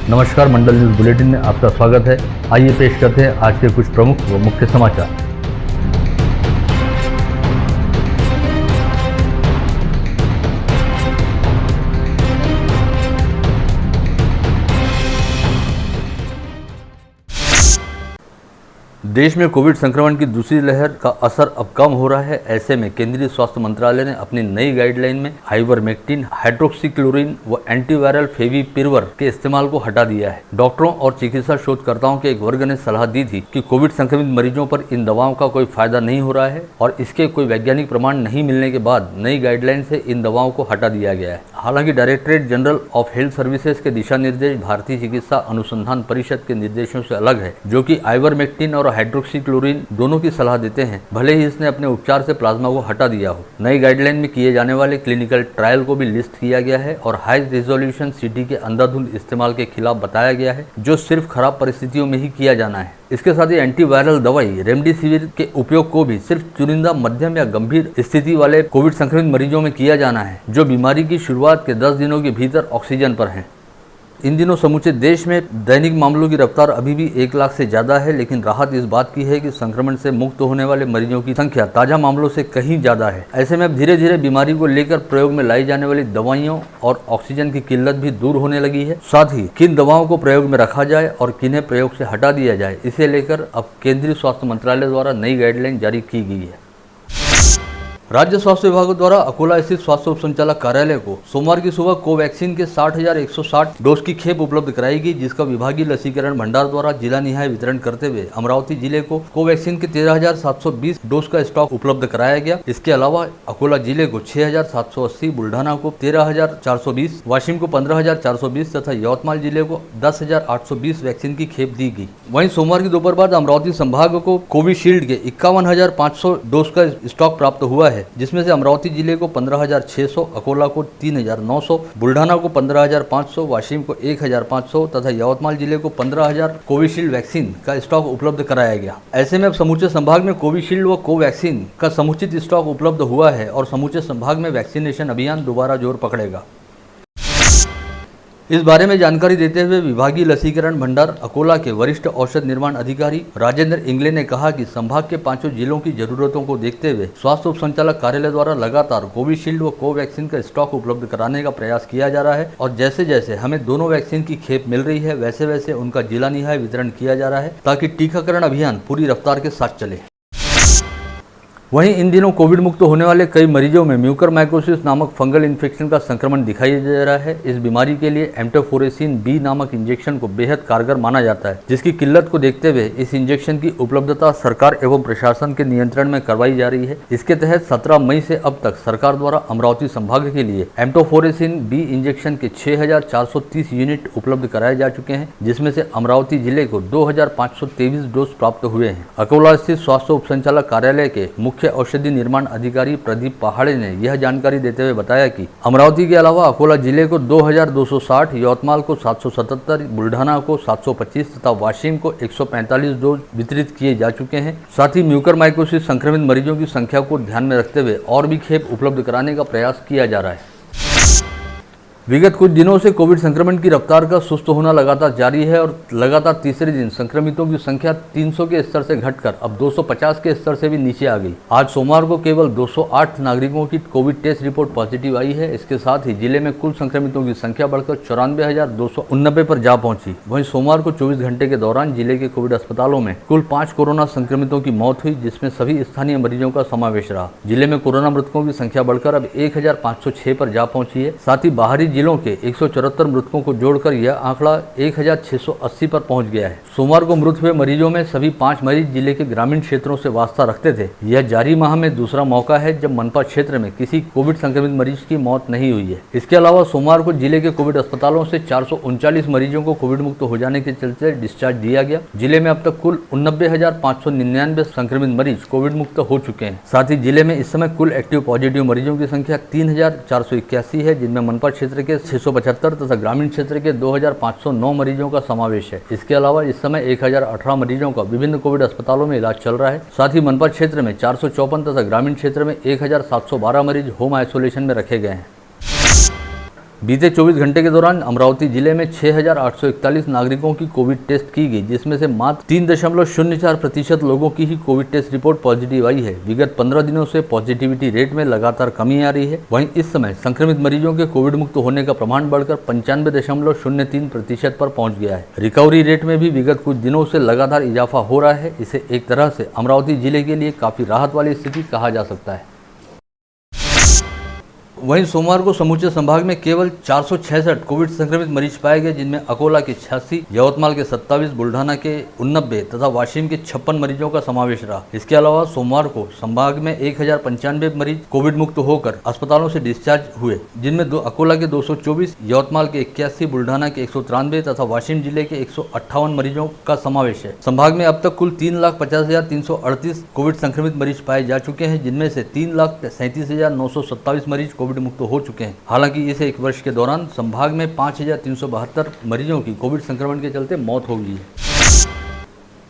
नमस्कार, मंडल news bulletin में आपका स्वागत है। आइए पेश करते हैं आज के कुछ प्रमुख व मुख्य समाचार। देश में कोविड संक्रमण की दूसरी लहर का असर अब कम हो रहा है। ऐसे में केंद्रीय स्वास्थ्य मंत्रालय ने अपनी नई गाइडलाइन में आइवरमेक्टिन, हाइड्रोक्सीक्लोरोक्विन व एंटीवायरल फेविपिरवर के इस्तेमाल को हटा दिया है। डॉक्टरों और चिकित्सा शोधकर्ताओं के एक वर्ग ने सलाह दी थी कि कोविड संक्रमित मरीजों पर इन दवाओं का कोई फायदा नहीं हो रहा है और इसके कोई वैज्ञानिक प्रमाण नहीं मिलने के बाद नई गाइडलाइन से इन दवाओं को हटा दिया गया है। हालांकि directorate general of health services के दिशा निर्देश भारतीय चिकित्सा अनुसंधान परिषद के निर्देशों से अलग है, जो कि आइवरमेक्टिन और हाइड्रोक्सीक्लोरोक्विन दोनों की सलाह देते हैं, भले ही इसने अपने उपचार से प्लाज्मा को हटा दिया हो। नई गाइडलाइन में किए जाने वाले क्लिनिकल ट्रायल को भी लिस्ट किया गया है और हाई रिजोल्यूशन सीटी के अंधाधुंध इस्तेमाल के खिलाफ बताया गया है, जो सिर्फ खराब परिस्थितियों में ही किया जाना है। इसके साथ ही एंटीवायरल दवाई रेमडेसिविर के उपयोग को भी सिर्फ चुनिंदा मध्यम या गंभीर स्थिति वाले कोविड संक्रमित मरीजों में किया जाना है, जो बीमारी की शुरुआत के 10 दिनों के भीतर ऑक्सीजन पर हैं। इन दिनों समूचे देश में दैनिक मामलों की रफ्तार अभी भी 1 लाख से ज़्यादा है, लेकिन राहत इस बात की है कि संक्रमण से मुक्त होने वाले मरीजों की संख्या ताज़ा मामलों से कहीं ज़्यादा है। ऐसे में अब धीरे धीरे बीमारी को लेकर प्रयोग में लाई जाने वाली दवाइयों और ऑक्सीजन की किल्लत भी दूर होने लगी है। साथ ही किन दवाओं को प्रयोग में रखा जाए और किन्हें प्रयोग से हटा दिया जाए, इसे लेकर अब केंद्रीय स्वास्थ्य मंत्रालय द्वारा नई गाइडलाइन जारी की गई है। राज्य स्वास्थ्य विभाग द्वारा अकोला स्थित स्वास्थ्य उप संचालक कार्यालय को सोमवार की सुबह कोवैक्सीन के 60,160 डोज की खेप उपलब्ध कराई गई, जिसका विभागीय लसीकरण भंडार द्वारा जिला निहाय वितरण करते हुए अमरावती जिले को कोवैक्सीन के 13,720 डोज का स्टॉक उपलब्ध कराया गया। इसके अलावा अकोला जिले को 6,780, बुल्ढाना को 13,420, वाशिम को 15,420 तथा यवतमाल जिले को 10,820 वैक्सीन की खेप दी गई। वहीं सोमवार की दोपहर बाद अमरावती संभाग को कोविशील्ड के 51,500 डोज का स्टॉक प्राप्त हुआ है, जिसमें से अमरावती जिले को 15,600, अकोला को 3,900, बुल्ढाना को 15,500, वाशिम को 1,500 तथा यवतमाल जिले को 15,000 कोविशील्ड वैक्सीन का स्टॉक उपलब्ध कराया गया। ऐसे में अब समूचे संभाग में कोविशील्ड व कोवैक्सीन का समुचित स्टॉक उपलब्ध हुआ है और समूचे संभाग में वैक्सीनेशन अभियान दोबारा जोर पकड़ेगा। इस बारे में जानकारी देते हुए विभागीय लसीकरण भंडार अकोला के वरिष्ठ औषध निर्माण अधिकारी राजेंद्र इंगले ने कहा कि संभाग के 5 जिलों की जरूरतों को देखते हुए स्वास्थ्य उप संचालक कार्यालय द्वारा लगातार कोविशील्ड व कोवैक्सीन का स्टॉक उपलब्ध कराने का प्रयास किया जा रहा है और जैसे जैसे हमें दोनों वैक्सीन की खेप मिल रही है, वैसे वैसे उनका जिला निहाय वितरण किया जा रहा है, ताकि टीकाकरण अभियान पूरी रफ्तार के साथ चले। वहीं इन दिनों कोविड मुक्त होने वाले कई मरीजों में म्यूकरमाइकोसिस नामक फंगल इन्फेक्शन का संक्रमण दिखाई दे रहा है। इस बीमारी के लिए एम्टोफोरेसिन बी नामक इंजेक्शन को बेहद कारगर माना जाता है, जिसकी किल्लत को देखते हुए इस इंजेक्शन की उपलब्धता सरकार एवं प्रशासन के नियंत्रण में करवाई जा रही है। इसके तहत 17 मई से अब तक सरकार द्वारा अमरावती संभाग के लिए एम्टोफोरेसिन बी इंजेक्शन के 6,430 यूनिट उपलब्ध कराए जा चुके हैं, जिसमें से अमरावती जिले को 2,523 डोज प्राप्त हुए हैं। अकोला स्थित स्वास्थ्य उप संचालक कार्यालय के मुख्य औषधि निर्माण अधिकारी प्रदीप पहाड़े ने यह जानकारी देते हुए बताया कि अमरावती के अलावा अकोला जिले को 2,260, यवतमाल को 777, बुल्ढाना को 725 तथा वाशिम को 145 डोज वितरित किए जा चुके हैं। साथ ही म्यूकरमाइकोसिस संक्रमित मरीजों की संख्या को ध्यान में रखते हुए और भी खेप उपलब्ध कराने का प्रयास किया जा रहा है। विगत कुछ दिनों से कोविड संक्रमण की रफ्तार का सुस्त होना लगातार जारी है और लगातार तीसरे दिन संक्रमितों की संख्या 300 के स्तर से घटकर अब 250 के स्तर से भी नीचे आ गई। आज सोमवार को केवल 208 नागरिकों की कोविड टेस्ट रिपोर्ट पॉजिटिव आई है। इसके साथ ही जिले में कुल संक्रमितों की संख्या बढ़कर 94,289 पर जा पहुंची। वहीं सोमवार को 24 घंटे के दौरान जिले के कोविड अस्पतालों में कुल 5 कोरोना संक्रमितों की मौत हुई, जिसमें सभी स्थानीय मरीजों का समावेश रहा। जिले में कोरोना मृतकों की संख्या बढ़कर अब 1,506 पर जा पहुंची है। साथ ही बाहरी जिलों के 174 मृतकों को जोड़कर यह आंकड़ा 1,680 पर पहुंच गया है। सोमवार को मृत हुए मरीजों में सभी 5 मरीज जिले के ग्रामीण क्षेत्रों से वास्ता रखते थे। यह जारी माह में दूसरा मौका है जब मनपा क्षेत्र में किसी कोविड संक्रमित मरीज की मौत नहीं हुई है। इसके अलावा सोमवार को जिले के कोविड अस्पतालों से 439 मरीजों को कोविड मुक्त हो जाने के चलते डिस्चार्ज दिया गया। जिले में अब तक कुल 89,599 संक्रमित मरीज कोविड मुक्त हो चुके हैं। साथ ही जिले में इस समय कुल एक्टिव पॉजिटिव मरीजों की संख्या 3,481 है, जिनमें मनपा क्षेत्र के 675 तथा ग्रामीण क्षेत्र के 2,509 मरीजों का समावेश है। इसके अलावा इस समय 1,018 मरीजों का विभिन्न कोविड अस्पतालों में इलाज चल रहा है। साथ ही मनपा क्षेत्र में 454 तथा ग्रामीण क्षेत्र में 1,712 मरीज होम आइसोलेशन में रखे गए हैं। बीते 24 घंटे के दौरान अमरावती जिले में 6,841 नागरिकों की कोविड टेस्ट की गई, जिसमें से मात्र 3.04% लोगों की ही कोविड टेस्ट रिपोर्ट पॉजिटिव आई है। विगत 15 दिनों से पॉजिटिविटी रेट में लगातार कमी आ रही है। वहीं इस समय संक्रमित मरीजों के कोविड मुक्त होने का प्रमाण बढ़कर 95.03% पर पहुंच गया है। रिकवरी रेट में भी विगत कुछ दिनों से लगातार इजाफा हो रहा है। इसे एक तरह से अमरावती जिले के लिए काफी राहत वाली स्थिति कहा जा सकता है। वहीं सोमवार को समूचे संभाग में केवल 466 कोविड संक्रमित मरीज पाए गए, जिनमें अकोला के 86, यवतमाल के 27, बुल्ढाना के 89 तथा वाशिम के 56 मरीजों का समावेश रहा। इसके अलावा सोमवार को संभाग में 1095 मरीज कोविड मुक्त होकर अस्पतालों से डिस्चार्ज हुए, जिनमें अकोला के 224, यवतमाल के 81, बुल्ढाना के 193 तथा वाशिम जिले के 158 मरीजों का समावेश है। संभाग में अब तक कुल 3,50,338 कोविड संक्रमित मरीज पाए जा चुके हैं, जिनमें से 3,37,927 मरीज कोविड मुक्त हो चुके हैं। हालांकि इस एक वर्ष के दौरान संभाग में 5,372 मरीजों की कोविड संक्रमण के चलते मौत हो गई है।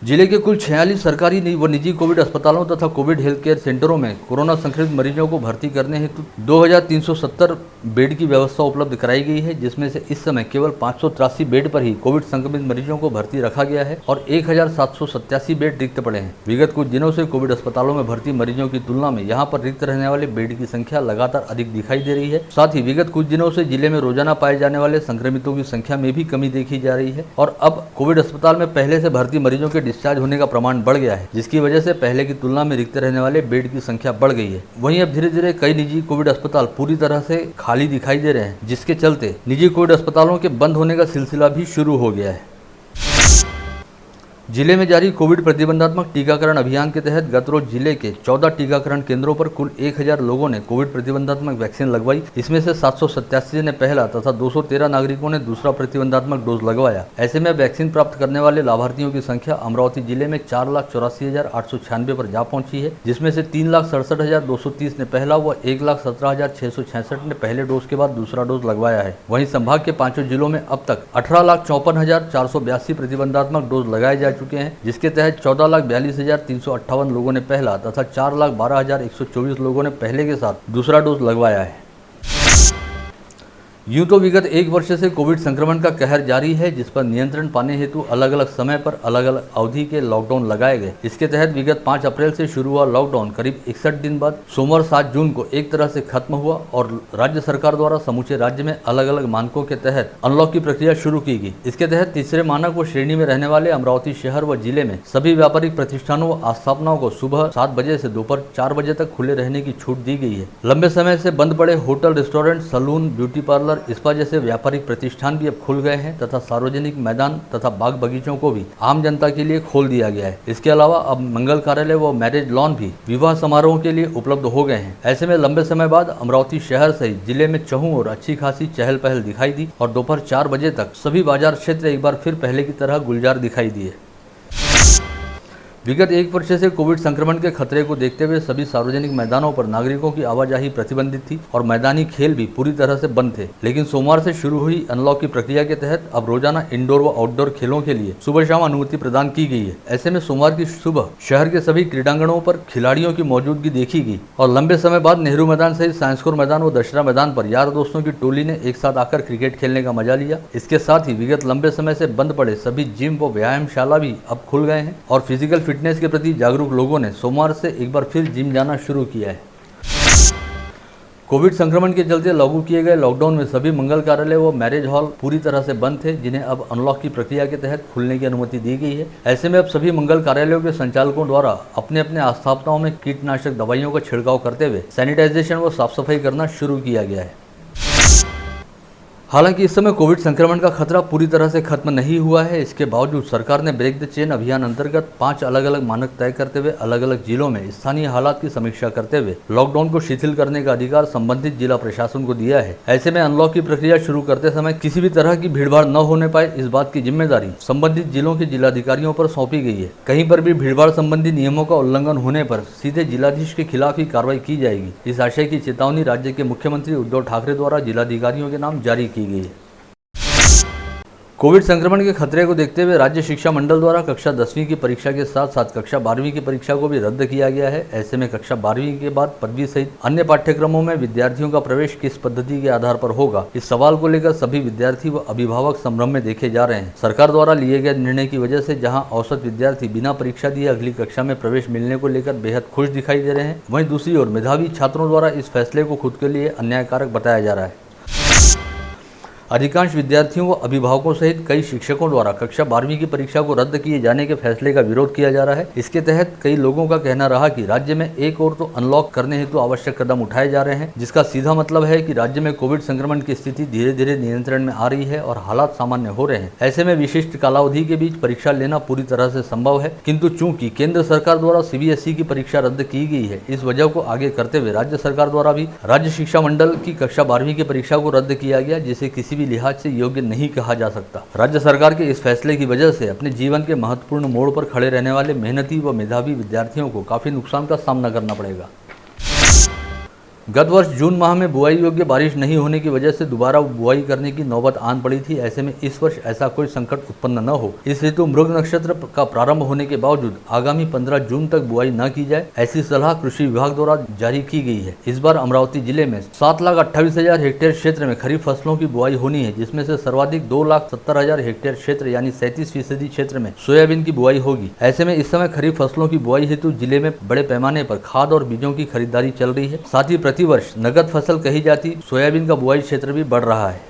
जिले के कुल 46 सरकारी व निजी कोविड अस्पतालों तथा कोविड हेल्थ केयर सेंटरों में कोरोना संक्रमित मरीजों को भर्ती करने हेतु 2,370 बेड की व्यवस्था उपलब्ध कराई गई है, जिसमें से इस समय केवल 583 बेड पर ही कोविड संक्रमित मरीजों को भर्ती रखा गया है और 1,787 बेड रिक्त पड़े हैं। विगत कुछ दिनों से कोविड अस्पतालों में भर्ती मरीजों की तुलना में यहाँ पर रिक्त रहने वाले बेड की संख्या लगातार अधिक दिखाई दे रही है। साथ ही विगत कुछ दिनों से जिले में रोजाना पाए जाने वाले संक्रमितों की संख्या में भी कमी देखी जा रही है और अब कोविड अस्पताल में पहले से भर्ती मरीजों के डिस्चार्ज होने का प्रमाण बढ़ गया है, जिसकी वजह से पहले की तुलना में रिक्त रहने वाले बेड की संख्या बढ़ गई है। वहीं अब धीरे धीरे कई निजी कोविड अस्पताल पूरी तरह से खाली दिखाई दे रहे हैं, जिसके चलते निजी कोविड अस्पतालों के बंद होने का सिलसिला भी शुरू हो गया है। जिले में जारी कोविड प्रतिबंधात्मक टीकाकरण अभियान के तहत गत रोज जिले के 14 टीकाकरण केंद्रों पर कुल 1,000 लोगों ने कोविड प्रतिबंधात्मक वैक्सीन लगवाई। इसमें से 787 ने पहला तथा 213 नागरिकों ने दूसरा प्रतिबंधात्मक डोज लगवाया। ऐसे में वैक्सीन प्राप्त करने वाले लाभार्थियों की संख्या अमरावती जिले में 4,84,896 पर जा पहुंची है, जिसमें से 3,67,230 ने पहला व 1,17,666 ने पहले डोज के बाद दूसरा डोज लगवाया है। वहीं संभाग के 5 जिलों में अब तक 18,54,482 प्रतिबंधात्मक डोज लगाए जा चुके हैं, जिसके तहत 14,42,358 लोगों ने पहला तथा 4,12,124 लोगों ने पहले के साथ दूसरा डोज लगवाया है। यूं तो विगत एक वर्ष से कोविड संक्रमण का कहर जारी है, जिस पर नियंत्रण पाने हेतु अलग अलग समय पर अलग अलग अवधि के लॉकडाउन लगाए गए। इसके तहत विगत 5 अप्रैल से शुरू हुआ लॉकडाउन करीब 61 दिन बाद सोमवार 7 जून को एक तरह से खत्म हुआ और राज्य सरकार द्वारा समूचे राज्य में अलग अलग मानकों के तहत अनलॉक की प्रक्रिया शुरू की गई। इसके तहत तीसरे मानक व श्रेणी में रहने वाले अमरावती शहर व जिले में सभी व्यापारिक प्रतिष्ठानों व आस्थापनाओं को सुबह 7 बजे से दोपहर 4 बजे तक खुले रहने की छूट दी गई है। लंबे समय से बंद पड़े hotel, restaurant, salon, beauty parlour, spa जैसे व्यापारिक प्रतिष्ठान भी अब खुल गए हैं तथा सार्वजनिक मैदान तथा बाग बगीचों को भी आम जनता के लिए खोल दिया गया है। इसके अलावा अब मंगल कार्यालय व मैरिज लॉन भी विवाह समारोह के लिए उपलब्ध हो गए हैं। ऐसे में लंबे समय बाद अमरावती शहर सहित जिले में चहुं और अच्छी खासी चहल पहल दिखाई दी और दोपहर 4 बजे तक सभी बाजार क्षेत्र एक बार फिर पहले की तरह गुलजार दिखाई दिए। विगत एक वर्ष से कोविड संक्रमण के खतरे को देखते हुए सभी सार्वजनिक मैदानों पर नागरिकों की आवाजाही प्रतिबंधित थी और मैदानी खेल भी पूरी तरह से बंद थे। लेकिन सोमवार से शुरू हुई अनलॉक की प्रक्रिया के तहत अब रोजाना इंडोर व आउटडोर खेलों के लिए सुबह शाम अनुमति प्रदान की गई है। ऐसे में सोमवार की सुबह शहर के सभी क्रीडांगणों पर खिलाड़ियों की मौजूदगी देखी गई और लंबे समय बाद नेहरू मैदान सहित साइंस कोर मैदान व दशहरा मैदान पर यार दोस्तों की टोली ने एक साथ आकर क्रिकेट खेलने का मजा लिया। इसके साथ ही विगत लंबे समय से बंद पड़े सभी जिम व व्यायामशाला भी अब खुल गए हैं और फिजिकल फिटनेस के प्रति जागरूक लोगों ने सोमवार से एक बार फिर जिम जाना शुरू किया है। कोविड संक्रमण के चलते लागू किए गए लॉकडाउन में सभी मंगल कार्यालय व मैरिज हॉल पूरी तरह से बंद थे, जिन्हें अब अनलॉक की प्रक्रिया के तहत खुलने की अनुमति दी गई है। ऐसे में अब सभी मंगल कार्यालयों के संचालकों द्वारा अपने अपने आस्थापनाओं में कीटनाशक दवाइयों का छिड़काव करते हुए सैनिटाइजेशन व साफ सफाई करना शुरू किया गया है। हालांकि इस समय कोविड संक्रमण का खतरा पूरी तरह से खत्म नहीं हुआ है। इसके बावजूद सरकार ने ब्रेक द चेन अभियान अंतर्गत 5 अलग अलग मानक तय करते हुए अलग अलग जिलों में स्थानीय हालात की समीक्षा करते हुए लॉकडाउन को शिथिल करने का अधिकार संबंधित जिला प्रशासन को दिया है। ऐसे में अनलॉक की प्रक्रिया शुरू करते समय किसी भी तरह की भीड़भाड़ न होने पाए, इस बात की जिम्मेदारी संबंधित जिलों के जिलाधिकारियों पर सौंपी गई है। कहीं पर भी भीड़भाड़ संबंधी नियमों का उल्लंघन होने पर सीधे जिलाधीश के खिलाफ ही कार्रवाई की जाएगी। इस आशय की चेतावनी राज्य के मुख्यमंत्री उद्धव ठाकरे द्वारा जिलाधिकारियों के नाम जारी की गई है। कोविड संक्रमण के खतरे को देखते हुए राज्य शिक्षा मंडल द्वारा कक्षा 10वीं की परीक्षा के साथ साथ कक्षा 12वीं की परीक्षा को भी रद्द किया गया है। ऐसे में कक्षा 12वीं के बाद पदवी सहित अन्य पाठ्यक्रमों में विद्यार्थियों का प्रवेश किस पद्धति के आधार पर होगा, इस सवाल को लेकर सभी विद्यार्थी व अभिभावक संभ्रम में देखे जा रहे हैं। सरकार द्वारा लिए गए निर्णय की वजह से जहाँ औसत विद्यार्थी बिना परीक्षा दिए अगली कक्षा में प्रवेश मिलने को लेकर बेहद खुश दिखाई दे रहे हैं, वहीं दूसरी ओर मेधावी छात्रों द्वारा इस फैसले को खुद के लिए अन्यायकारक बताया जा रहा है। अधिकांश विद्यार्थियों व अभिभावकों सहित कई शिक्षकों द्वारा कक्षा 12वीं की परीक्षा को रद्द किए जाने के फैसले का विरोध किया जा रहा है। इसके तहत कई लोगों का कहना रहा कि राज्य में एक और तो अनलॉक करने हेतु आवश्यक कदम उठाए जा रहे हैं, जिसका सीधा मतलब है कि राज्य में कोविड संक्रमण की स्थिति धीरे धीरे नियंत्रण में आ रही है और हालात सामान्य हो रहे हैं। ऐसे में विशिष्ट कालावधि के बीच परीक्षा लेना पूरी तरह से संभव है, किंतु चूंकि केंद्र सरकार द्वारा CBSE की परीक्षा रद्द की गई है, इस वजह को आगे करते हुए राज्य सरकार द्वारा भी राज्य शिक्षा मंडल की कक्षा 12वीं की परीक्षा को रद्द किया गया, जिसे किसी भी लिहाज से योग्य नहीं कहा जा सकता। राज्य सरकार के इस फैसले की वजह से अपने जीवन के महत्वपूर्ण मोड़ पर खड़े रहने वाले मेहनती व मेधावी विद्यार्थियों को काफी नुकसान का सामना करना पड़ेगा। गत वर्ष जून माह में बुआई योग्य बारिश नहीं होने की वजह से दोबारा बुआई करने की नौबत आन पड़ी थी। ऐसे में इस वर्ष ऐसा कोई संकट उत्पन्न न हो, इस हेतु मृग नक्षत्र का प्रारंभ होने के बावजूद आगामी 15 जून तक बुआई न की जाए, ऐसी सलाह कृषि विभाग द्वारा जारी की गई है। इस बार अमरावती जिले में 7,28,000 हेक्टेयर क्षेत्र में खरीफ फसलों की बुआई होनी है, जिसमें से सर्वाधिक 2,70,000 हेक्टेयर क्षेत्र यानी 37% क्षेत्र में सोयाबीन की बुआई होगी। ऐसे में इस समय खरीफ फसलों की बुआई हेतु जिले में बड़े पैमाने पर खाद और बीजों की खरीदारी चल रही है। साथ ही प्रतिवर्ष नगद फसल कही जाती सोयाबीन का बुआई क्षेत्र भी बढ़ रहा है।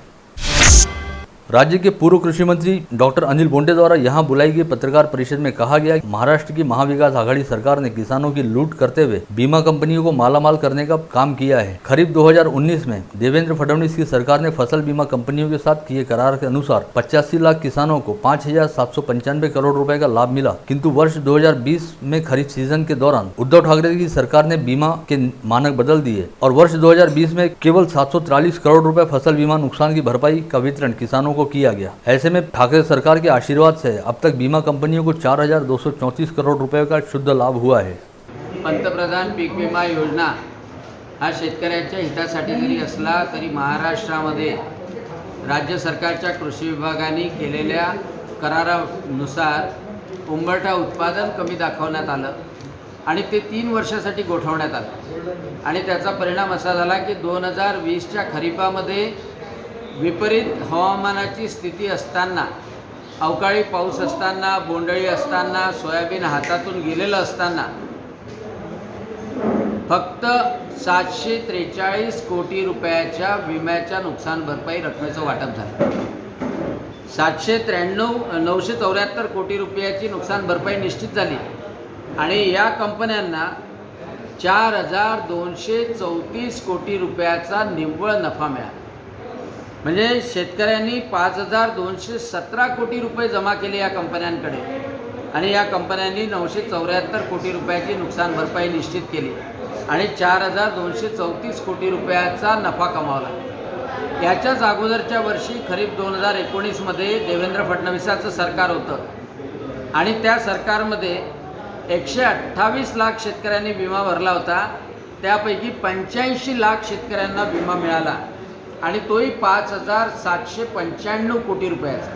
राज्य के पूर्व कृषि मंत्री डॉक्टर अनिल बोंडे द्वारा यहां बुलाई गई पत्रकार परिषद में कहा गया कि महाराष्ट्र की महाविकास आघाड़ी सरकार ने किसानों की लूट करते हुए बीमा कंपनियों को मालामाल करने का काम किया है। खरीफ 2019 में देवेंद्र फडणवीस की सरकार ने फसल बीमा कंपनियों के साथ किए करार के अनुसार 85 लाख किसानों को 5,795 करोड़ रुपए का लाभ मिला, किंतु वर्ष 2020 में खरीफ सीजन के दौरान उद्धव ठाकरे की सरकार ने बीमा के मानक बदल दिए और वर्ष 2020 में केवल 743 करोड़ रुपए फसल बीमा नुकसान की भरपाई का वितरण किसानों को किया गया। ऐसे में ठाकरे सरकार के आशीर्वाद से अब तक बीमा कंपनियों को 4,234 करोड़ रुपए का शुद्ध लाभ हुआ है। पंतप्रधान पीक विमा योजना हा शेतकऱ्यांच्या हितासाठी जरी असला तरी महाराष्ट्रामध्ये राज्य सरकारच्या कृषी विभागाने केलेल्या करारानुसार उंबरठा उत्पादन कमी दाखवण्यात आलं आणि ते 3 वर्षासाठी गोठवण्यात आलं आणि त्याचा परिणाम असा झाला की 2020च्या खरीपामध्ये विपरीत हवामानाची स्थिती असताना, अवकाळी पाऊस असताना, बोंडळी असताना, सोयाबीन हातातून गेलेलं असताना फक्त 743 कोटी रुपयाच्या विम्याच्या नुकसान भरपाई रकमेचं वाटप झालं। 974 कोटी रुपयाची नुकसान भरपाई निश्चित झाली आणि या कंपन्यांना 4,234 कोटी रुपयाचा निव्वळ नफा मिळाला। म्हणजे शेतकऱ्यांनी 5,217 कोटी रुपये जमा केले या कंपन्यांकडे आणि या कंपन्यांनी 974 कोटी रुपयाची नुकसान भरपाई निश्चित केली आणि 4,234 कोटी रुपयाचा नफा कमावला। याच्याच अगोदरच्या वर्षी खरीप 2019 मध्ये देवेंद्र फडणवीसाचं सरकार होतं आणि त्या सरकारमध्ये 128 लाख शेतकऱ्यांनी विमा भरला होता, त्यापैकी 85 लाख शेतकऱ्यांना विमा मिळाला आणि तोही 5,795 कोटी रुपयाचा।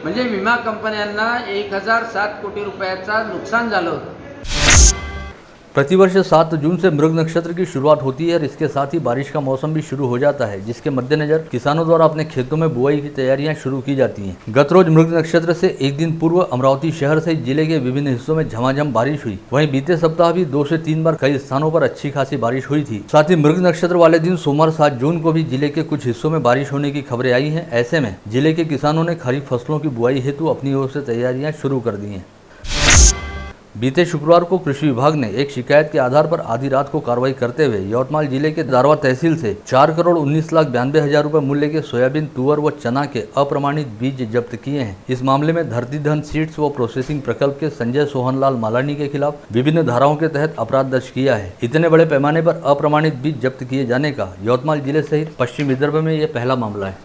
म्हणजे विमा कंपन्यांना 1,007 कोटी रुपयाचा नुकसान झालं होतं। प्रतिवर्ष 7 जून से मृग नक्षत्र की शुरुआत होती है और इसके साथ ही बारिश का मौसम भी शुरू हो जाता है, जिसके मद्देनजर किसानों द्वारा अपने खेतों में बुआई की तैयारियां शुरू की जाती हैं। गत रोज मृग नक्षत्र से एक दिन पूर्व अमरावती शहर सहित जिले के विभिन्न हिस्सों में झमाझम बारिश हुई। वहीं बीते सप्ताह भी 2 से 3 बार कई स्थानों पर अच्छी खासी बारिश हुई थी। साथ ही मृग नक्षत्र वाले दिन सोमवार 7 जून को भी जिले के कुछ हिस्सों में बारिश होने की खबरें आई हैं। ऐसे में जिले के किसानों ने खरीफ फसलों की बुआई हेतु अपनी ओर से तैयारियां शुरू कर दी हैं। बीते शुक्रवार को कृषि विभाग ने एक शिकायत के आधार पर आधी रात को कार्रवाई करते हुए यवतमाल जिले के दारवा तहसील से 4,19,92,000 रुपए मूल्य के सोयाबीन, तुअर व चना के अप्रमाणित बीज जब्त किए हैं। इस मामले में धरती धन सीड्स व प्रोसेसिंग प्रकल्प के संजय सोहनलाल मालानी के खिलाफ विभिन्न धाराओं के तहत अपराध दर्ज किया है। इतने बड़े पैमाने पर अप्रमाणित बीज जब्त किए जाने का यवतमाल जिले सहित पश्चिम विदर्भ में यह पहला मामला है।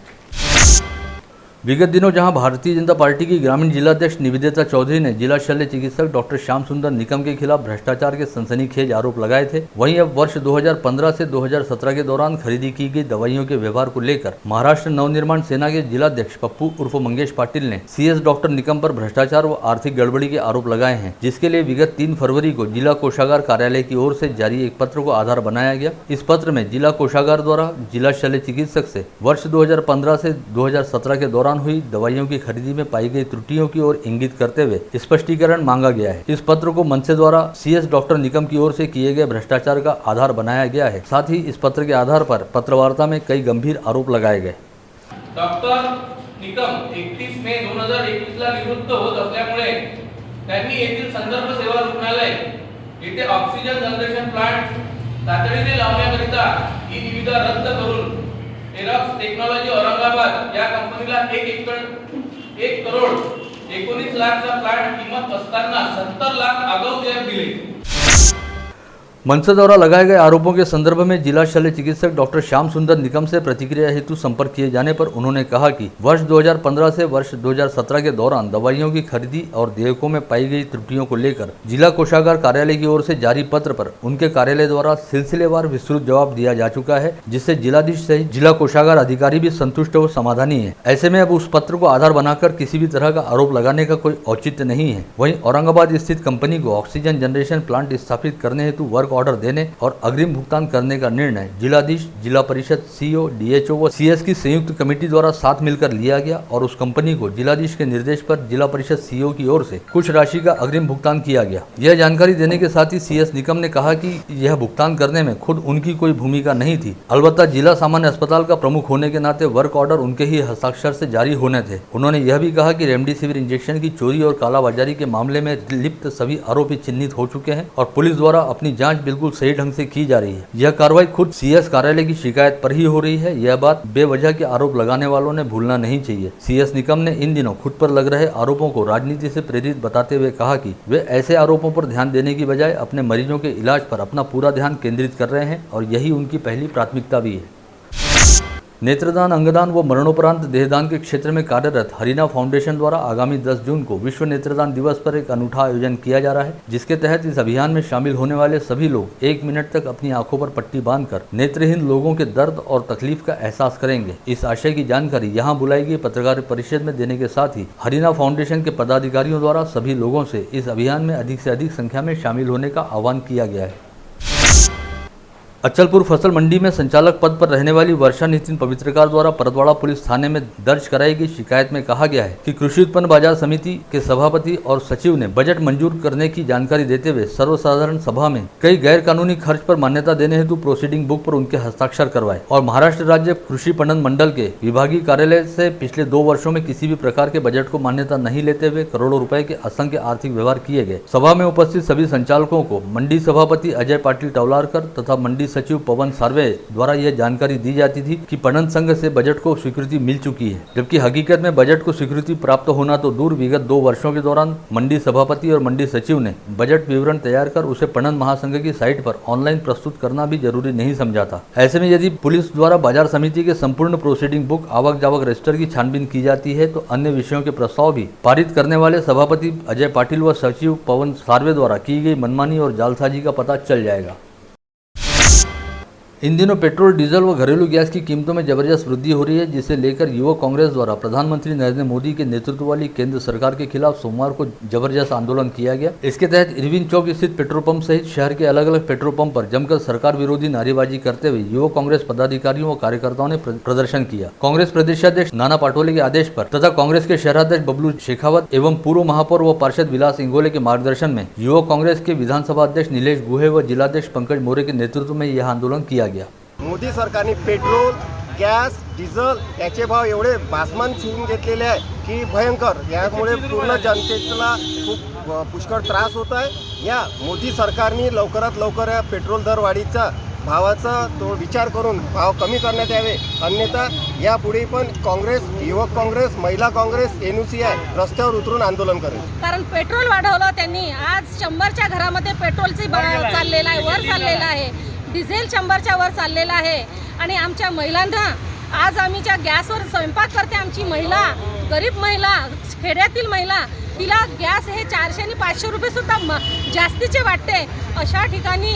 विगत दिनों जहां भारतीय जनता पार्टी की ग्रामीण जिलाध्यक्ष निवेदिता चौधरी ने जिला शल्य चिकित्सक डॉक्टर श्याम सुंदर निकम के खिलाफ भ्रष्टाचार के सनसनीखेज आरोप लगाए थे, वहीं अब वर्ष 2015 से 2017 के दौरान खरीदी की गई दवाइयों के व्यवहार को लेकर महाराष्ट्र नवनिर्माण सेना के जिलाध्यक्ष पप्पू उर्फ मंगेश पाटिल ने सीएस डॉक्टर निकम पर भ्रष्टाचार व आर्थिक गड़बड़ी के आरोप लगाए हैं, जिसके लिए विगत 3 फरवरी को जिला कोषागार कार्यालय की ओर से जारी एक पत्र को आधार बनाया गया। इस पत्र में जिला कोषागार द्वारा जिला शल्य चिकित्सक से वर्ष 2015 से 2017 के दौरान हुई दवाइयों की खरीदी में पाई गई त्रुटियों की ओर इंगित करते हुए स्पष्टीकरण मांगा गया है। इस पत्र को मनसे द्वारा सीएस डॉक्टर निकम की ओर से किए गए भ्रष्टाचार का आधार बनाया गया है। साथ ही इस पत्र के आधार पर पत्रवार्ता में कई गंभीर आरोप लगाए गए। डॉक्टर निकम 31 मे 2021 ला निवृत्त होत असल्यामुळे त्यांनी येथील संदर्भ सेवा रुग्णालय येथे ऑक्सिजन जनरेशन प्लांट तातडीने लावण्याकरिता ही निविदा रद्द करून एरॉक्स टेक्नॉलॉजी औरंगाबाद या कंपनीला 1 करोड 19 लाखचा प्लांट किंमत असताना 70 लाख आगाऊ देयक दिले। मनसे द्वारा लगाए गए आरोपों के संदर्भ में जिला शल्य चिकित्सक डॉक्टर श्याम सुंदर निकम से प्रतिक्रिया हेतु संपर्क किए जाने पर उन्होंने कहा कि वर्ष 2015 से वर्ष 2017 के दौरान दवाइयों की खरीदी और देयकों में पाई गई त्रुटियों को लेकर जिला कोषागार कार्यालय की ओर से जारी पत्र पर उनके कार्यालय द्वारा सिलसिलेवार विस्तृत जवाब दिया जा चुका है, जिससे जिलाधीश सहित जिला कोषागार अधिकारी भी संतुष्ट व समाधानी है। ऐसे में अब उस पत्र को आधार बनाकर किसी भी तरह का आरोप लगाने का कोई औचित्य नहीं है। वहीं औरंगाबाद स्थित कंपनी को ऑक्सीजन जनरेशन प्लांट स्थापित करने हेतु वर्क ऑर्डर देने और अग्रिम भुगतान करने का निर्णय जिलाधीश, जिला परिषद, सीओ, डीएचओ व सीएस की संयुक्त कमेटी द्वारा साथ मिलकर लिया गया और उस कंपनी को जिलाधीश के निर्देश पर जिला परिषद सीओ की ओर से कुछ राशि का अग्रिम भुगतान किया गया। यह जानकारी देने के साथ ही सीएस निकम ने कहा कि यह भुगतान करने में खुद उनकी कोई भूमिका नहीं थी। अलबत्ता जिला सामान्य अस्पताल का प्रमुख होने के नाते वर्क ऑर्डर उनके ही हस्ताक्षर से जारी होने थे। उन्होंने यह भी कहा कि रेमडेसिविर इंजेक्शन की चोरी और कालाबाजारी के मामले में लिप्त सभी आरोपी चिन्हित हो चुके हैं और पुलिस द्वारा अपनी जांच बिल्कुल सही ढंग से की जा रही है। यह कार्रवाई खुद सीएस कार्यालय की शिकायत पर ही हो रही है। यह बात बेवजह के आरोप लगाने वालों ने भूलना नहीं चाहिए। सीएस निकम ने इन दिनों खुद पर लग रहे आरोपों को राजनीति से प्रेरित बताते हुए कहा कि वे ऐसे आरोपों पर ध्यान देने की बजाय अपने मरीजों के इलाज पर अपना पूरा ध्यान केंद्रित कर रहे हैं और यही उनकी पहली प्राथमिकता भी है। नेत्रदान, अंगदान व मरणोपरांत देहदान के क्षेत्र में कार्यरत हरिना फाउंडेशन द्वारा आगामी 10 जून को विश्व नेत्रदान दिवस पर एक अनूठा आयोजन किया जा रहा है, जिसके तहत इस अभियान में शामिल होने वाले सभी लोग 1 मिनट तक अपनी आंखों पर पट्टी बांधकर नेत्रहीन लोगों के दर्द और तकलीफ का एहसास करेंगे। इस आशय की जानकारी यहां बुलाई गई पत्रकार परिषद में देने के साथ ही हरिना फाउंडेशन के पदाधिकारियों द्वारा सभी लोगों से इस अभियान में अधिक से अधिक संख्या में शामिल होने का आह्वान किया गया है। अचलपुर फसल मंडी में संचालक पद पर रहने वाली वर्षा नितिन पवित्रकार द्वारा परतवाड़ा पुलिस थाने में दर्ज कराई गई शिकायत में कहा गया है कि कृषि उत्पन्न बाजार समिति के सभापति और सचिव ने बजट मंजूर करने की जानकारी देते हुए सर्वसाधारण सभा में कई गैर कानूनी खर्च पर मान्यता देने हेतु प्रोसीडिंग बुक पर उनके हस्ताक्षर करवाए और महाराष्ट्र राज्य कृषि पणन मंडल के विभागीय कार्यालय से पिछले 2 वर्षों में किसी भी प्रकार के बजट को मान्यता नहीं लेते हुए करोड़ों रुपए के असंख्य आर्थिक व्यवहार किए गए। सभा में उपस्थित सभी संचालकों को मंडी सभापति अजय पाटिल टवलारकर तथा मंडी सचिव पवन सार्वे द्वारा यह जानकारी दी जाती थी कि पणन संघ से बजट को स्वीकृति मिल चुकी है, जबकि हकीकत में बजट को स्वीकृति प्राप्त होना तो दूर, विगत 2 वर्षों के दौरान मंडी सभापति और मंडी सचिव ने बजट विवरण तैयार कर उसे पणन महासंघ की साइट पर ऑनलाइन प्रस्तुत करना भी जरूरी नहीं समझा था। ऐसे में यदि पुलिस द्वारा बाजार समिति के संपूर्ण प्रोसीडिंग बुक, आवक जावक रजिस्टर की छानबीन की जाती है तो अन्य विषयों के प्रस्ताव भी पारित करने वाले सभापति अजय पाटिल व सचिव पवन सार्वे द्वारा की गई मनमानी और जालसाजी का पता चल जाएगा। इन दिनों पेट्रोल, डीजल व घरेलू गैस की कीमतों में जबरदस्त वृद्धि हो रही है, जिसे लेकर युवक कांग्रेस द्वारा प्रधानमंत्री नरेंद्र मोदी के नेतृत्व वाली केंद्र सरकार के खिलाफ सोमवार को जबरदस्त आंदोलन किया गया। इसके तहत इरविन चौक स्थित पेट्रोल पंप सहित शहर के अलग अलग पेट्रोल पंप पर जमकर सरकार विरोधी नारेबाजी करते हुए युवक कांग्रेस पदाधिकारियों व कार्यकर्ताओं ने प्रदर्शन किया। कांग्रेस प्रदेशाध्यक्ष नाना पाटोले के आदेश पर तथा कांग्रेस के शहराध्यक्ष बबलू शेखावत एवं पूर्व महापौर व पार्षद विलास इंगोले के मार्गदर्शन में युवक कांग्रेस के विधानसभा अध्यक्ष नीलेश गुहे व जिलाध्यक्ष पंकज मोरे के नेतृत्व में यह आंदोलन किया गया। मोदी सरकारने पेट्रोल, गॅस, डिझेल याचे भाव एवढे बासमान छून घेतलेले आहे की भयंकर, यामुळे पूर्ण जनतेला खूप पुष्कळ त्रास होत आहे। या मोदी सरकारने लवकरात लवकर या पेट्रोल दरवाढीचा भावाचा तो विचार करून भाव कमी करण्यात यावे, अन्यथा यापुढे पण काँग्रेस, युवक काँग्रेस, महिला काँग्रेस, NUCI रस्त्यावर उतरून आंदोलन करेल। कारण पेट्रोल वाढवलं त्यांनी, आज 100च्या घरामध्ये पेट्रोलची चाललेला आहे, वर चाललेला आहे, डिझेल 100च्या वर चाललेला आहे आणि आमच्या महिलांना आज आम्ही ज्या गॅसवर स्वयंपाक करते आमची महिला, गरीब महिला, खेड्यातील महिला, तिला गॅस हे 400 आणि 500 रुपये सुद्धा जास्तीचे वाटते. अशा ठिकाणी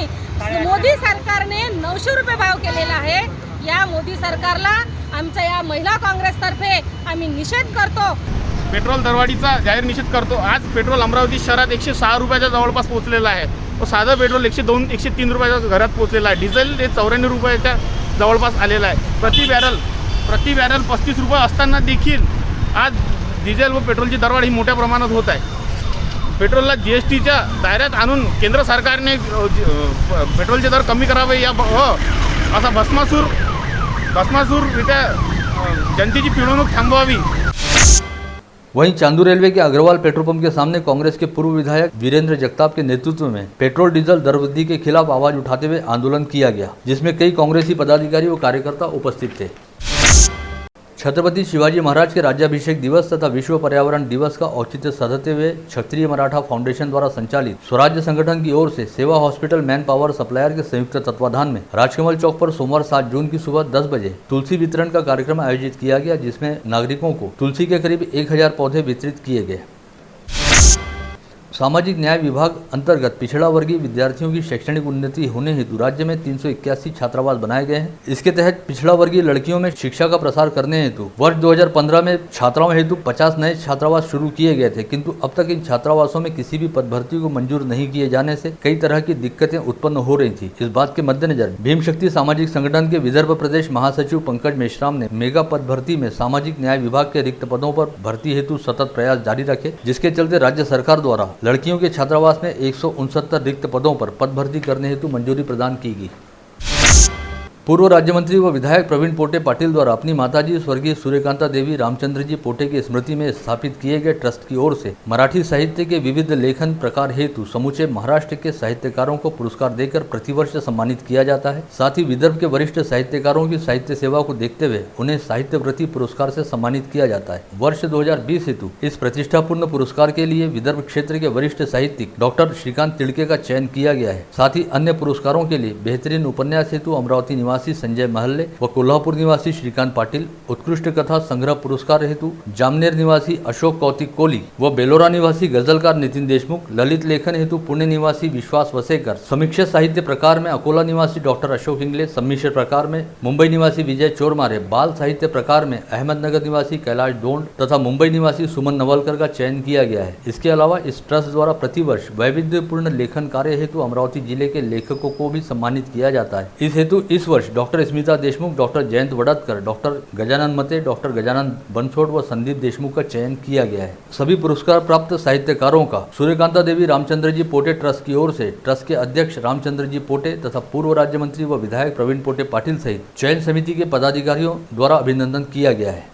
मोदी सरकारने 900 रुपये भाव केलेला आहे. या मोदी सरकारला आमच्या या महिला काँग्रेसतर्फे आम्ही निषेध करतो. पेट्रोल दरवाढीचा जाहीर निषेध करतो. आज पेट्रोल अमरावती शहरात 106 रुपयाच्या जवळपास पोहोचलेला आहे. व साधं पेट्रोल 102-103 रुपयाच्या घरात पोहोचलेला आहे. डिझेल हे 94 रुपयाच्या जवळपास आलेला आहे. प्रति बॅरल 35 रुपये असताना देखील आज डिझेल व पेट्रोलची दरवाढ ही मोठ्या प्रमाणात होत आहे. पेट्रोलला GSTच्या दायऱ्यात आणून केंद्र सरकारने पेट्रोलचे दर कमी करावे या असा भस्मासूररित्या जनतेची पिळवणूक थांबवावी. वहीं चांदू रेलवे के अग्रवाल पेट्रोल पंप के सामने कांग्रेस के पूर्व विधायक वीरेंद्र जगताप के नेतृत्व में पेट्रोल डीजल दर वृद्धि के खिलाफ आवाज उठाते हुए आंदोलन किया गया, जिसमें कई कांग्रेसी पदाधिकारी व कार्यकर्ता उपस्थित थे। छत्रपति शिवाजी महाराज के राज्याभिषेक दिवस तथा विश्व पर्यावरण दिवस का औचित्य साधते हुए क्षत्रिय मराठा फाउंडेशन द्वारा संचालित स्वराज्य संगठन की ओर से सेवा हॉस्पिटल मैन पावर सप्लायर के संयुक्त तत्वाधान में राजकमल चौक पर सोमवार 7 जून की सुबह 10 बजे तुलसी वितरण का कार्यक्रम आयोजित किया गया, जिसमें नागरिकों को तुलसी के करीब 1000 पौधे वितरित किए गए। सामाजिक न्याय विभाग अंतर्गत पिछड़ा वर्गीय विद्यार्थियों की शैक्षणिक उन्नति होने हेतु राज्य में 381 छात्रावास बनाए गए हैं। इसके तहत पिछड़ा वर्गीय लड़कियों में शिक्षा का प्रसार करने हेतु वर्ष 2015 में छात्राओं हेतु 50 नए छात्रावास शुरू किए गए थे, किंतु अब तक इन छात्रावासों में किसी भी पद भर्ती को मंजूर नहीं किए जाने से कई तरह की दिक्कतें उत्पन्न हो रही थी। इस बात के मद्देनजर भीम शक्ति सामाजिक संगठन के विदर्भ प्रदेश महासचिव पंकज मेश्राम ने मेगा पद भर्ती में सामाजिक न्याय विभाग के रिक्त पदों पर भर्ती हेतु सतत प्रयास जारी रखे, जिसके चलते राज्य सरकार द्वारा लड़कियों के छात्रावास में 169 रिक्त पदों पर पद भर्ती करने हेतु मंजूरी प्रदान की गई। पूर्व राज्य मंत्री व विधायक प्रवीण पोटे पाटिल द्वारा अपनी माताजी स्वर्गीय सूर्यकांता देवी रामचंद्र जी पोटे की स्मृति में स्थापित किए गए ट्रस्ट की ओर से मराठी साहित्य के विविध लेखन प्रकार हेतु समूचे महाराष्ट्र के साहित्यकारों को पुरस्कार देकर प्रतिवर्ष सम्मानित किया जाता है। साथ ही विदर्भ के वरिष्ठ साहित्यकारों की साहित्य सेवा को देखते हुए उन्हें साहित्य वृत्ति पुरस्कार से सम्मानित किया जाता है। वर्ष 2020 हेतु इस प्रतिष्ठापूर्ण पुरस्कार के लिए विदर्भ क्षेत्र के वरिष्ठ साहित्यिक डॉक्टर श्रीकांत तिड़के का चयन किया गया है। साथ ही अन्य पुरस्कारों के लिए बेहतरीन उपन्यास हेतु अमरावती निवासी संजय महल्ले व कोल्हापुर निवासी श्रीकांत पाटिल, उत्कृष्ट कथा संग्रह पुरस्कार हेतु जामनेर निवासी अशोक कौतिक कोली व बेलोरा निवासी गजलकार नितिन देशमुख, ललित लेखन हेतु पुणे निवासी विश्वास वसेकर, समीक्षा साहित्य प्रकार में अकोला निवासी डॉक्टर अशोक इंगले, सम्मिश्र प्रकार में मुंबई निवासी विजय चोरमारे, बाल साहित्य प्रकार में अहमदनगर निवासी कैलाश डोंड तथा मुंबई निवासी सुमन नवलकर का चयन किया गया है। इसके अलावा इस ट्रस्ट द्वारा प्रतिवर्ष वैविध्यपूर्ण लेखन कार्य हेतु अमरावती जिले के लेखकों को भी सम्मानित किया जाता है। इस हेतु इस वर्ष doctor Smita Deshmukh, doctor Jayant Wadatkar, doctor Gajanan मते, डॉक्टर गजानन बनसोड व संदीप देशमुख का चयन किया गया है। सभी पुरस्कार प्राप्त साहित्यकारों का सूर्यकांता देवी रामचंद्र जी पोटे ट्रस्ट की ओर से ट्रस्ट के अध्यक्ष रामचंद्र जी पोटे तथा पूर्व राज्य मंत्री व विधायक प्रवीण पोटे पाटिल सहित चयन समिति के पदाधिकारियों द्वारा अभिनंदन किया गया है।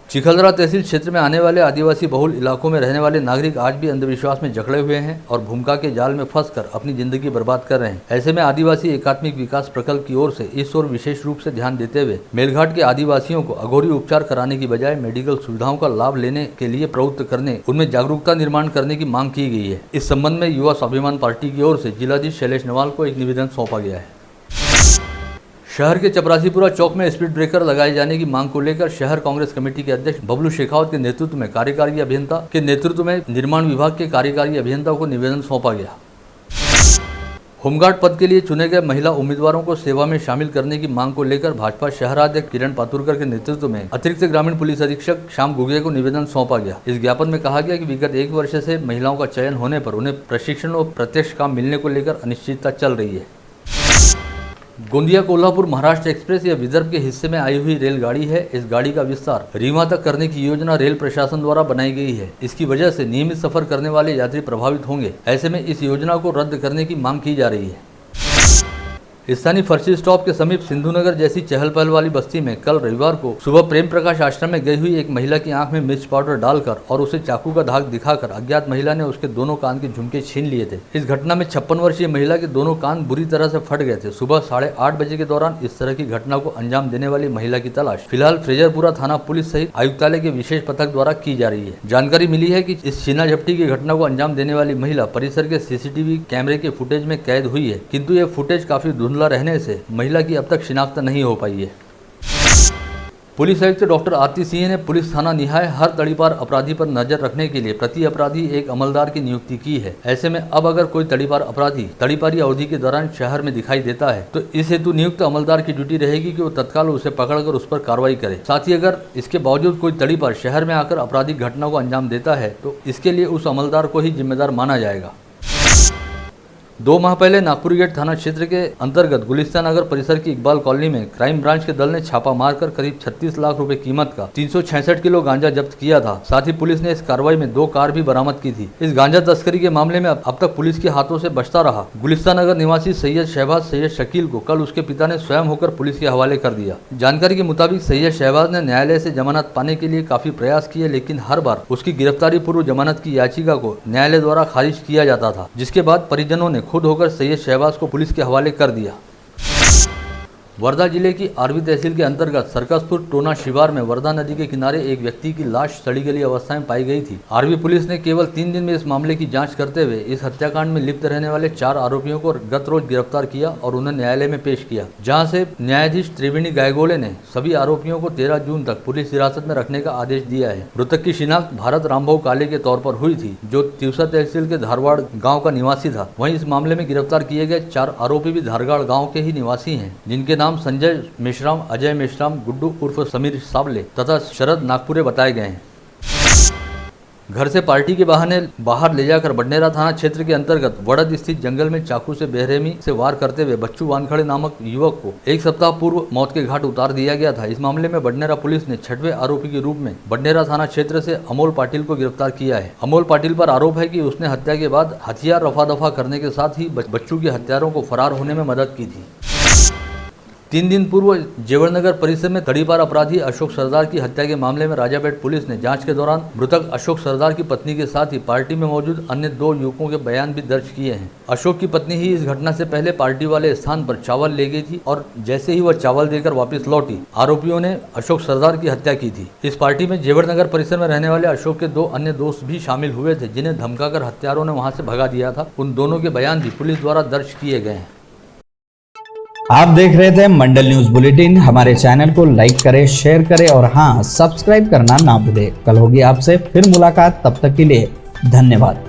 चिखलदरा तहसील क्षेत्र में आने वाले आदिवासी बहुल इलाकों में रहने वाले नागरिक आज भी अंधविश्वास में जकड़े हुए हैं और भूमिका के जाल में फंसकर अपनी जिंदगी बर्बाद कर रहे हैं। ऐसे में आदिवासी एकात्मिक विकास प्रकल्प की ओर से इस ओर विशेष रूप से ध्यान देते हुए मेलघाट के आदिवासियों को अघोरी उपचार कराने की बजाय मेडिकल सुविधाओं का लाभ लेने के लिए प्रवृत्त करने, उनमें जागरूकता निर्माण करने की मांग की गई है। इस संबंध में युवा स्वाभिमान पार्टी की ओर से जिलाधीश शैलेश नवाल को एक निवेदन सौंपा गया है। शहर के चपरासीपुरा चौक में स्पीड ब्रेकर लगाए जाने की मांग को लेकर शहर कांग्रेस कमेटी के अध्यक्ष बबलू शेखावत के नेतृत्व में कार्यकारी अभियंता के नेतृत्व में निर्माण विभाग के कार्यकारी अभियंता को निवेदन सौंपा गया। होमगार्ड पद के लिए चुने गए महिला उम्मीदवारों को सेवा में शामिल करने की मांग को लेकर भाजपा शहराध्यक्ष किरण पातुरकर के नेतृत्व में अतिरिक्त ग्रामीण पुलिस अधीक्षक श्याम गुगे को निवेदन सौंपा गया। इस ज्ञापन में कहा गया कि विगत 1 वर्ष से महिलाओं का चयन होने पर उन्हें प्रशिक्षण और प्रत्यक्ष काम मिलने को लेकर अनिश्चितता चल रही है। गोंदिया कोल्हापुर महाराष्ट्र एक्सप्रेस यह विदर्भ के हिस्से में आई हुई रेलगाड़ी है। इस गाड़ी का विस्तार रीवा तक करने की योजना रेल प्रशासन द्वारा बनाई गई है। इसकी वजह से नियमित सफर करने वाले यात्री प्रभावित होंगे। ऐसे में इस योजना को रद्द करने की मांग की जा रही है। स्थानीय फर्शी स्टॉप के समीप सिंधुनगर जैसी चहल पहल वाली बस्ती में कल रविवार को सुबह प्रेम प्रकाश आश्रम में गई हुई एक महिला की आंख में मिर्च पाउडर डालकर और उसे चाकू का धाक दिखाकर अज्ञात महिला ने उसके दोनों कान के झुमके छीन लिए थे। इस घटना में 56 वर्षीय महिला के दोनों कान बुरी तरह से फट गए थे। सुबह 8:30 बजे के दौरान इस तरह की घटना को अंजाम देने वाली महिला की तलाश फिलहाल फ्रेजरपुरा थाना पुलिस सहित आयुक्तालय के विशेष पथक द्वारा की जा रही है। जानकारी मिली है कि इस छीना झपटी की घटना को अंजाम देने वाली महिला परिसर के सीसीटीवी कैमरे के फुटेज में कैद हुई है, किंतु यह फुटेज काफी धुंधला रहने से महिला की अब तक शिनाख्त नहीं हो पाई है। पुलिस आयुक्त डॉक्टर आरती सिंह ने पुलिस थाना निहाय हर तड़ीपार अपराधी पर नजर रखने के लिए प्रति अपराधी एक अमलदार की नियुक्ति की है। ऐसे में अब अगर कोई तड़ीपार अपराधी तड़ीपारी अवधि के दौरान शहर में दिखाई देता है तो इस हेतु नियुक्त अमलदार की ड्यूटी रहेगी कि वो तत्काल उसे पकड़कर उस पर कार्रवाई करे। साथ ही अगर इसके बावजूद कोई तड़ीपार शहर में आकर आपराधिक घटना को अंजाम देता है तो इसके लिए उस अमलदार को ही जिम्मेदार माना जाएगा। 2 माह पहले नागपुर गेट थाना क्षेत्र के अंतर्गत गुलिस्तान नगर परिसर की इकबाल कॉलोनी में क्राइम ब्रांच के दल ने छापा मारकर करीब 36 लाख रुपए कीमत का 366 किलो गांजा जब्त किया था। साथ ही पुलिस ने इस कार्रवाई में 2 कार भी बरामद की थी। इस गांजा तस्करी के मामले में अब तक पुलिस के हाथों से बचता रहा गुलिस्तान नगर निवासी सैयद शहबाज सैयद शकील को कल उसके पिता ने स्वयं होकर पुलिस के हवाले कर दिया। जानकारी के मुताबिक सैयद शहबाज ने न्यायालय से जमानत पाने के लिए काफी प्रयास किए, लेकिन हर बार उसकी गिरफ्तारी पूर्व जमानत की याचिका को न्यायालय द्वारा खारिज किया जाता था, जिसके बाद परिजनों ने खुद होकर सैयद शहबाज को पुलिस के हवाले कर दिया। वर्धा जिले की आरवी तहसील के अंतर्गत सरकसपुर टोना शिवार में वर्धा नदी के किनारे एक व्यक्ति की लाश सड़ी गली अवस्था में पाई गई थी। आरवी पुलिस ने केवल 3 दिन में इस मामले की जांच करते हुए इस हत्याकांड में लिप्त रहने वाले 4 आरोपियों को गत रोज गिरफ्तार किया और उन्हें न्यायालय में पेश किया, जहां से न्यायाधीश त्रिवेणी गायगोले ने सभी आरोपियों को 13 जून तक पुलिस हिरासत में रखने का आदेश दिया है। मृतक की शिनाख्त भारत रामभाऊ काले के तौर पर हुई थी, जो तिवसा तहसील के धारवाड़ गाँव का निवासी था। वहीं इस मामले में गिरफ्तार किए गए 4 आरोपी भी धारवाड़ गाँव के ही निवासी हैं, जिनके नाम संजय मेश्राम, अजय मेश्राम, गुड्डू उर्फ समीर साबले तथा शरद नागपुरे बताए गए हैं। घर से पार्टी के बहाने बाहर ले जाकर बडनेरा थाना क्षेत्र के अंतर्गत वड़द स्थित जंगल में चाकू से बेरहमी से वार करते हुए बच्चू वानखड़े नामक युवक को 1 सप्ताह पूर्व मौत के घाट उतार दिया गया था। इस मामले में बडनेरा पुलिस ने 6वें आरोपी के रूप में बडनेरा थाना क्षेत्र से अमोल पाटिल को गिरफ्तार किया है। अमोल पाटिल पर आरोप है कि उसने हत्या के बाद हथियार रफा दफा करने के साथ ही बच्चू के हत्यारों को फरार होने में मदद की थी। 3 दिन पूर्व जेवड़नगर परिसर में तड़ीपार अपराधी अशोक सरदार की हत्या के मामले में राजापेट पुलिस ने जांच के दौरान मृतक अशोक सरदार की पत्नी के साथ ही पार्टी में मौजूद अन्य 2 युवकों के बयान भी दर्ज किए हैं। अशोक की पत्नी ही इस घटना से पहले पार्टी वाले स्थान पर चावल ले गई थी और जैसे ही वह चावल देकर वापस लौटी, आरोपियों ने अशोक सरदार की हत्या की थी। इस पार्टी में जेवड़नगर परिसर में रहने वाले अशोक के 2 अन्य दोस्त भी शामिल हुए थे, जिन्हें धमकाकर हत्यारों ने वहां से भगा दिया था। उन दोनों के बयान भी पुलिस द्वारा दर्ज किए गए हैं। आप देख रहे थे मंडल न्यूज बुलेटिन। हमारे चैनल को लाइक करें, शेयर करें और हाँ, सब्सक्राइब करना ना भूलें। कल होगी आपसे फिर मुलाकात, तब तक के लिए धन्यवाद।